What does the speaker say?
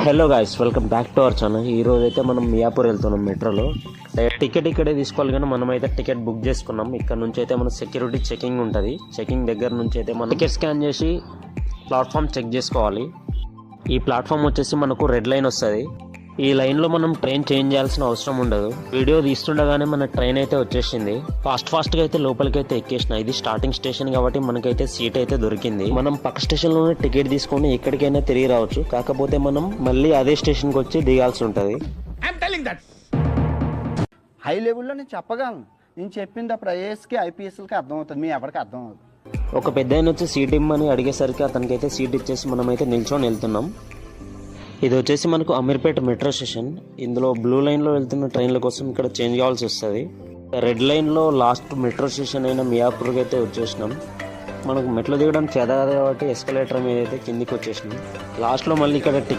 Hello guys, welcome back to our channel. ఈ రోజు అయితే మనం మియాపూర్ వెళ్తున్నాం మెట్రోలో. టికెట్ ఇక్కడే తీసుకోవాలి, కానీ మనం అయితే టికెట్ బుక్ చేసుకున్నాం. ఇక్కడ నుంచి అయితే మన సెక్యూరిటీ చెకింగ్ ఉంటుంది. చెకింగ్ దగ్గర నుంచి అయితే మనం టికెట్ స్కాన్ చేసి ప్లాట్ఫామ్ చెక్ చేసుకోవాలి. ఈ ప్లాట్ఫామ్ వచ్చేసి మనకు రెడ్ లైన్ వస్తుంది. ఈ లైన్లో మనం ట్రైన్ చేంజ్ చేయాల్సిన అవసరం ఉండదు. వీడియో తీస్తుండగానే మన ట్రైన్ అయితే వచ్చేసింది. ఫాస్ట్గా అయితే లోపలికి అయితే ఎక్కేసిన. ఇది స్టార్టింగ్ స్టేషన్ కాబట్టి మనకైతే సీట్ అయితే దొరికింది. మనం పక్క స్టేషన్లోనే టికెట్ తీసుకొని ఎక్కడికైనా తిరిగి రావచ్చు. కాకపోతే మనం మళ్ళీ అదే స్టేషన్కి వచ్చి దిగాల్సి ఉంటుంది. హై లెవెల్లో నేను చెప్పగలను. నేను చెప్పింది అప్పుడు ఐఏఎస్కి ఐపీఎస్కి అర్థమవుతుంది, మీ ఎవరికి అర్థం అవుతుంది. ఒక పెద్ద ఆయన వచ్చి సీట్ ఇమ్మని అడిగేసరికి అతనికైతే సీట్ ఇచ్చేసి మనమైతే నిల్చొని వెళ్తున్నాం. ఇది వచ్చేసి మనకు అమీర్పేట మెట్రో స్టేషన్. ఇందులో బ్లూ లైన్లో వెళ్తున్న ట్రైన్ల కోసం ఇక్కడ చేంజ్ కావాల్సి వస్తుంది. రెడ్ లైన్లో లాస్ట్ మెట్రో స్టేషన్ అయిన మియాపూర్కి అయితే వచ్చేసినాం. మనకు మెట్లు దిగడం చేత కాదు కాబట్టి ఎస్కలేటర్ మీద అయితే కిందికి వచ్చేసినాం. లాస్ట్లో మళ్ళీ ఇక్కడ టికెట్